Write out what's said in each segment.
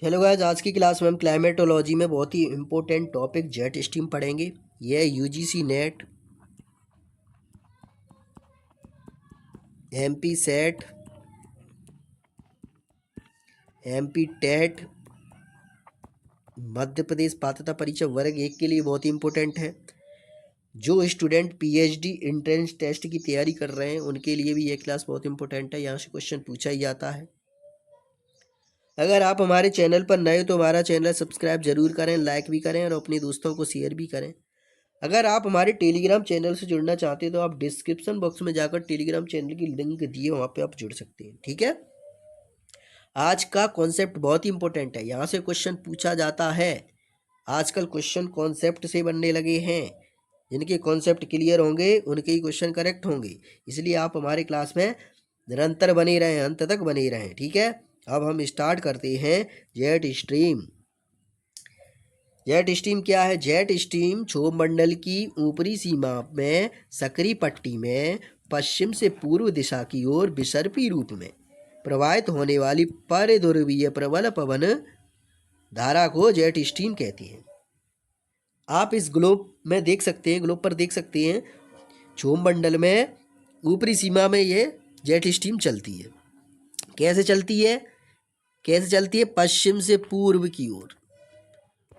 Hello guys, आज की class में हम क्लाइमेटोलॉजी में बहुत ही इम्पोर्टेंट टॉपिक जेट स्ट्रीम पढ़ेंगे। यह UGC NET, MP SET, MP TET, Madhya Pradesh पात्रता परीक्षा वर्ग 1 के लिए बहुत ही इम्पोर्टेंट है। जो स्टूडेंट पीएचडी एंट्रेंस टेस्ट की तैयारी कर रहे हैं उनके लिए भी यह क्लास बहुत इंपॉर्टेंट है। यहाँ से क्वेश्चन पूछा ही जाता है। अगर आप हमारे चैनल पर नए हो तो हमारा चैनल सब्सक्राइब जरूर करें, लाइक भी करें और अपने दोस्तों को शेयर भी करें। अगर आप हमारे टेलीग्राम चैनल से जुड़ना चाहते हैं तो आप डिस्क्रिप्शन बॉक्स में जाकर टेलीग्राम चैनल की लिंक दिए, वहाँ पे आप जुड़ सकते हैं। ठीक है। आज का कॉन्सेप्ट बहुत ही इंपॉर्टेंट है, यहाँ से क्वेश्चन पूछा जाता है। आजकल क्वेश्चन कॉन्सेप्ट से बनने लगे हैं। जिनके कॉन्सेप्ट क्लियर होंगे उनके ही क्वेश्चन करेक्ट होंगे। इसलिए आप हमारे क्लास में निरंतर बने रहें, अंत तक बने रहें। ठीक है। अब हम स्टार्ट करते हैं जेट स्ट्रीम। जेट स्ट्रीम क्या है? जेट स्ट्रीम क्षोभ मंडल की ऊपरी सीमा में सक्रिय पट्टी में पश्चिम से पूर्व दिशा की ओर विसर्पी रूप में प्रवाहित होने वाली परिध्रुवीय प्रबल पवन धारा को जेट स्ट्रीम कहते हैं। आप इस ग्लोब में देख सकते हैं, ग्लोब पर देख सकते हैं, क्षोभ मंडल में ऊपरी सीमा में ये जेट स्ट्रीम चलती है। कैसे चलती है? कैसे चलती है? पश्चिम से पूर्व की ओर,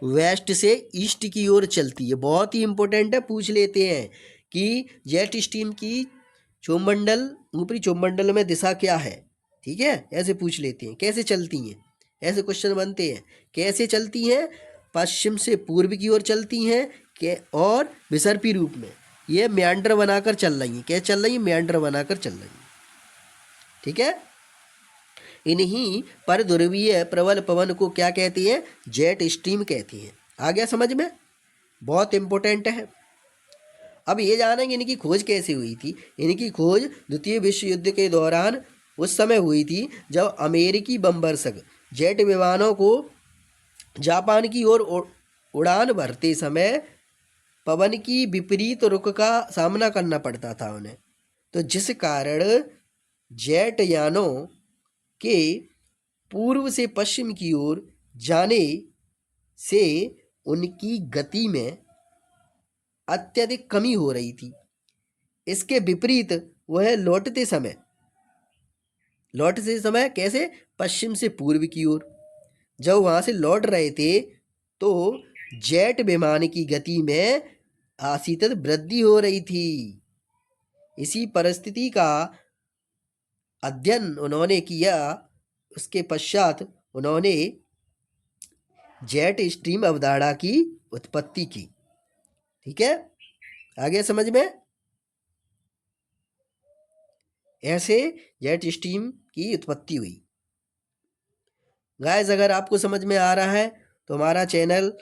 वेस्ट से ईस्ट की ओर चलती है। बहुत ही इंपॉर्टेंट है, पूछ लेते हैं कि जेट स्ट्रीम की क्षोभमंडल, ऊपरी क्षोभमंडल में दिशा क्या है। ठीक है, ऐसे पूछ लेते हैं। कैसे चलती हैं, ऐसे क्वेश्चन बनते हैं। कैसे चलती हैं? पश्चिम से पूर्व की ओर चलती हैं और विसर्पी रूप में ये म्यांडर बनाकर चल रही हैं। क्या चल रही है? म्यांडर बनाकर चल रही है। ठीक है। इन्हीं पर ध्रुवीय प्रबल पवन को क्या कहती है? जेट स्ट्रीम कहती है। आ गया समझ में? बहुत इंपॉर्टेंट है। अब ये जानेंगे इनकी खोज कैसे हुई थी। इनकी खोज द्वितीय विश्व युद्ध के दौरान उस समय हुई थी जब अमेरिकी बमवर्षक जेट विमानों को जापान की ओर उड़ान भरते समय पवन की विपरीत रुख का सामना करना पड़ता था उन्हें। तो जिस कारण जेट यानों के पूर्व से पश्चिम की ओर जाने से उनकी गति में अत्यधिक कमी हो रही थी। इसके विपरीत वह लौटते समय कैसे? पश्चिम से पूर्व की ओर जब वहां से लौट रहे थे तो जेट विमान की गति में आसितत वृद्धि हो रही थी। इसी परिस्थिति का अध्ययन उन्होंने किया। उसके पश्चात उन्होंने जेट स्ट्रीम अवधारणा की उत्पत्ति की। ठीक है, आगे समझ में? ऐसे जेट स्ट्रीम की उत्पत्ति हुई। गाइस, अगर आपको समझ में आ रहा है तो हमारा चैनल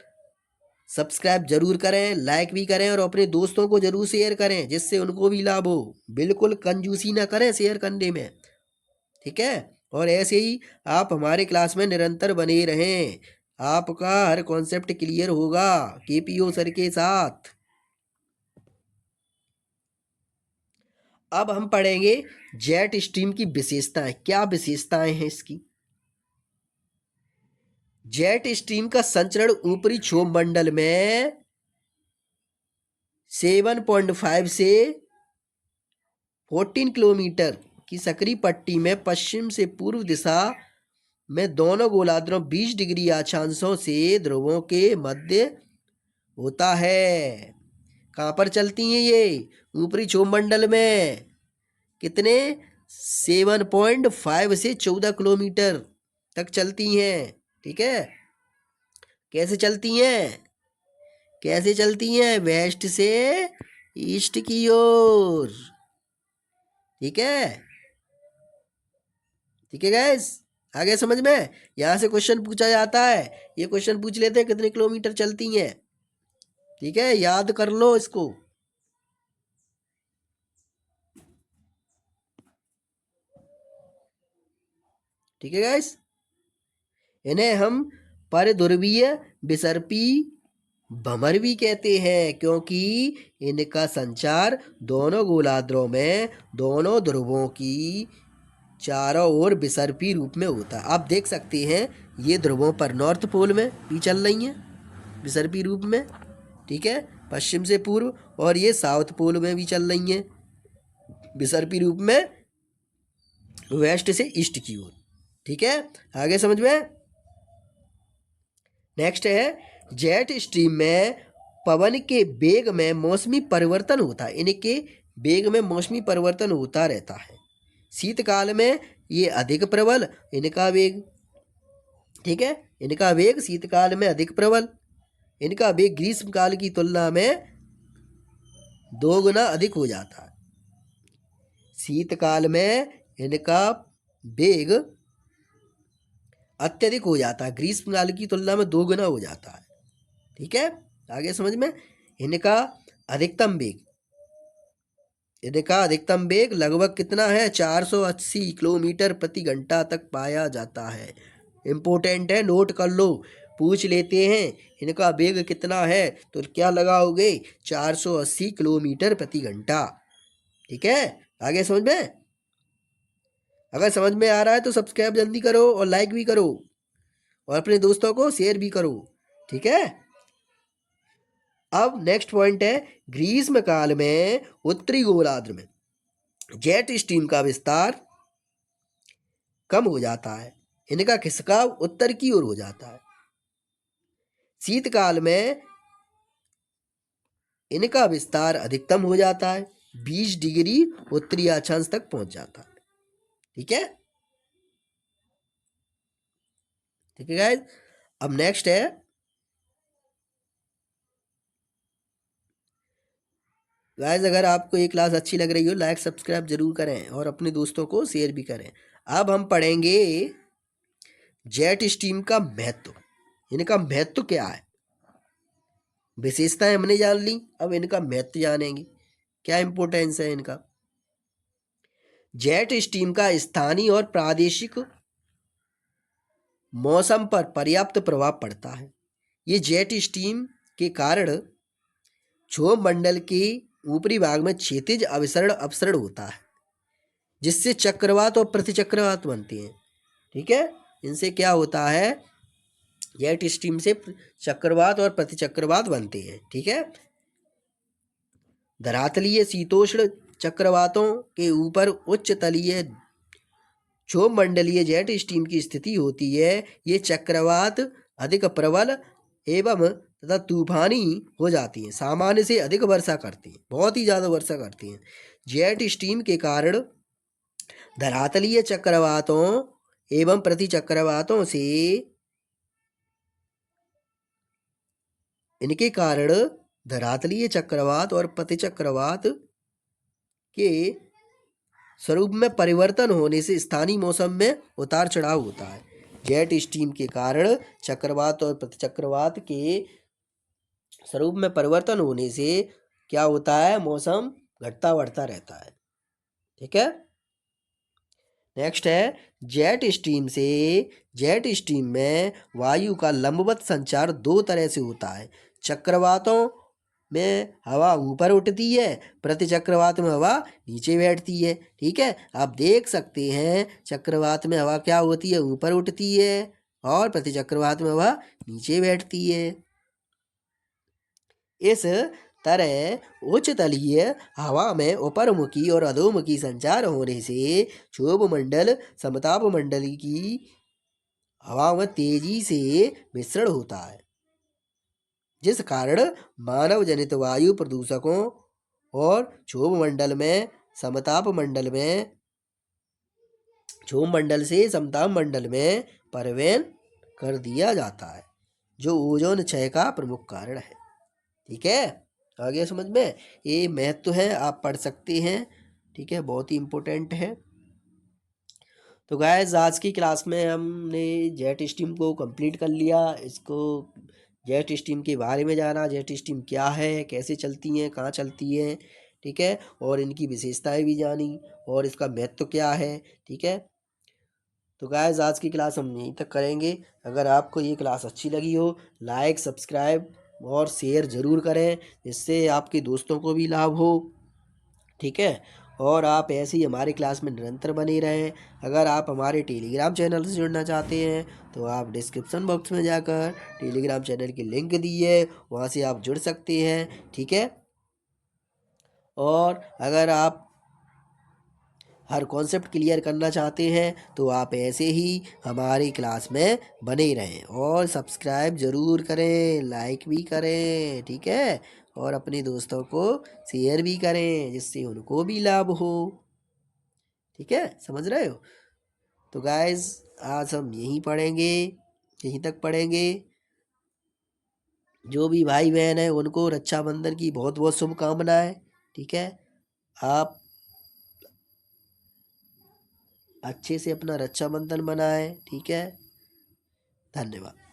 सब्सक्राइब जरूर करें, लाइक भी करें और अपने दोस्तों को जरूर शेयर करें जिससे उनको भी लाभ हो। बिल्कुल कंजूसी ना करें शेयर करने में। ठीक है। और ऐसे ही आप हमारे क्लास में निरंतर बने रहें। आपका हर कॉन्सेप्ट क्लियर होगा केपीओ सर के साथ। अब हम पढ़ेंगे जेट स्ट्रीम की विशेषताएं। क्या विशेषताएं हैं इसकी? जेट स्ट्रीम का संचरण ऊपरी क्षोभ मंडल में 7.5 से 14 किलोमीटर की सक्रिय पट्टी में पश्चिम से पूर्व दिशा में दोनों गोलार्धों 20 डिग्री अक्षांशों से ध्रुवों के मध्य होता है। कहाँ पर चलती हैं ये? ऊपरी क्षोभ मंडल में। कितने? 7.5 से 14 किलोमीटर तक चलती हैं। ठीक है। कैसे चलती हैं? कैसे चलती हैं? वेस्ट से ईस्ट की ओर। ठीक है। ठीक है गाइस, आ गया समझ में? यहां से क्वेश्चन पूछा जाता है। ये क्वेश्चन पूछ लेते हैं कितने किलोमीटर चलती हैं। ठीक है, याद कर लो इसको। ठीक है गाइस, इन्हें हम परध्रुवीय विसर्पी भंवर भी कहते हैं क्योंकि इनका संचार दोनों गोलार्धों में दोनों ध्रुवों की चारों ओर विसर्पी रूप में होता है। आप देख सकते हैं ये ध्रुवों पर नॉर्थ पोल में भी चल रही हैं विसर्पी रूप में, ठीक है, पश्चिम से पूर्व, और ये साउथ पोल में भी चल रही हैं विसर्पी रूप में वेस्ट से ईस्ट की ओर, ठीक है। आगे समझ में। नेक्स्ट है जेट स्ट्रीम में पवन के वेग में मौसमी परिवर्तन होता है। इनके वेग में मौसमी परिवर्तन होता रहता है। शीतकाल में ये अधिक प्रबल इनका वेग, ठीक है, इनका वेग शीतकाल में अधिक प्रबल, इनका वेग ग्रीष्मकाल की तुलना में 2 गुना अधिक हो जाता है। शीतकाल में इनका वेग अत्यधिक हो जाता है, ग्रीष्मकाल की तुलना में 2 गुना हो जाता है, ठीक है। आगे समझ में। इनका अधिकतम वेग, इनका अधिकतम वेग लगभग कितना है, 480 किलोमीटर प्रति घंटा तक पाया जाता है। इम्पोर्टेंट है, नोट कर लो, पूछ लेते हैं इनका वेग कितना है तो क्या लगाओगे, 480 किलोमीटर प्रति घंटा, ठीक है। आगे समझ में। अगर समझ में आ रहा है तो सब्सक्राइब जल्दी करो और लाइक भी करो और अपने दोस्तों को शेयर भी करो, ठीक है। अब नेक्स्ट पॉइंट है ग्रीष्म काल में उत्तरी गोलार्ध में जेट स्ट्रीम का विस्तार कम हो जाता है, इनका खिसकाव उत्तर की ओर हो जाता है। शीतकाल में इनका विस्तार अधिकतम हो जाता है, 20 डिग्री उत्तरी अक्षांश तक पहुंच जाता है, ठीक है, ठीक है गाइस। अब नेक्स्ट है गाइस, अगर आपको ये क्लास अच्छी लग रही हो लाइक सब्सक्राइब जरूर करें और अपने दोस्तों को शेयर भी करें। अब हम पढ़ेंगे जेट स्ट्रीम का महत्व। इनका महत्व क्या है, विशेषताएं हमने जान ली, अब इनका महत्व जानेंगे, क्या इंपॉर्टेंस है इनका। जेट स्ट्रीम का स्थानीय और प्रादेशिक मौसम पर पर्याप्त प्रभाव पड़ता है। ये जेट स्ट्रीम के कारण क्षोभ मंडल के ऊपरी भाग में क्षैतिज अभिसरण अपसरण होता है, जिससे चक्रवात और प्रतिचक्रवात बनते हैं, ठीक है। इनसे क्या होता है, जेट स्ट्रीम से चक्रवात और प्रतिचक्रवात बनते हैं, ठीक है। धरातलीय शीतोष्ण चक्रवातों के ऊपर उच्च तलीय क्षोभ मंडलीय जेट स्ट्रीम की स्थिति होती है। ये चक्रवात अधिक प्रबल एवं तथा तूफानी हो जाती हैं, सामान्य से अधिक वर्षा करती हैं, बहुत ही ज़्यादा वर्षा करती हैं। जेट स्ट्रीम के कारण धरातलीय चक्रवातों एवं प्रतिचक्रवातों से, इनके कारण धरातलीय चक्रवात और प्रतिचक्रवात के स्वरूप में परिवर्तन होने से स्थानीय मौसम में उतार चढ़ाव होता है। जेट स्ट्रीम के कारण चक्रवात और प्रतिचक्रवात के स्वरूप में परिवर्तन होने से क्या होता है, मौसम घटता बढ़ता रहता है, ठीक है। नेक्स्ट है जेट स्ट्रीम में वायु का लंबवत संचार 2 तरह से होता है। चक्रवातों में हवा ऊपर उठती है, प्रतिचक्रवात में हवा नीचे बैठती है, ठीक है। आप देख सकते हैं चक्रवात में हवा क्या होती है, ऊपर उठती है, और प्रतिचक्रवात में हवा नीचे बैठती है। इस तरह उच्च तलीय हवा में ऊपरमुखी और अधोमुखी संचार होने से क्षोभ मंडल समताप मंडली की हवा में तेजी से मिश्रण होता है, जिस कारण मानव जनित वायु प्रदूषकों और क्षोभ मंडल से समताप मंडल में परिवहन कर दिया जाता है, जो ओजोन क्षय का प्रमुख कारण है, ठीक है। आगे समझ में। ये महत्व है, आप पढ़ सकते हैं, ठीक है, बहुत ही इम्पोर्टेंट है। तो गाइस आज की क्लास में हमने जेट स्ट्रीम को कंप्लीट कर लिया। इसको जेट स्ट्रीम के बारे में जाना, जेट स्ट्रीम क्या है, कैसे चलती हैं, कहाँ चलती हैं, ठीक है, और इनकी विशेषताएं भी जानी और इसका महत्व क्या है, ठीक है। तो गाइस आज की क्लास हम यहीं तक करेंगे। अगर आपको ये क्लास अच्छी लगी हो लाइक सब्सक्राइब और शेयर ज़रूर करें, जिससे आपके दोस्तों को भी लाभ हो, ठीक है। और आप ऐसे ही हमारे क्लास में निरंतर बने रहें। अगर आप हमारे टेलीग्राम चैनल से जुड़ना चाहते हैं तो आप डिस्क्रिप्शन बॉक्स में जाकर टेलीग्राम चैनल की लिंक दी है, वहाँ से आप जुड़ सकते हैं, ठीक है। और अगर आप हर कॉन्सेप्ट क्लियर करना चाहते हैं तो आप ऐसे ही हमारी क्लास में बने रहें और सब्सक्राइब ज़रूर करें, लाइक भी करें, ठीक है। और अपने दोस्तों को शेयर भी करें जिससे उनको भी लाभ हो, ठीक है, समझ रहे हो। तो गाइस आज हम यहीं पढ़ेंगे, यहीं तक पढ़ेंगे। जो भी भाई बहन है उनको रक्षाबंधन की बहुत बहुत शुभकामनाएं, ठीक है। आप अच्छे से अपना रक्षाबंधन मनाएं, ठीक है। धन्यवाद।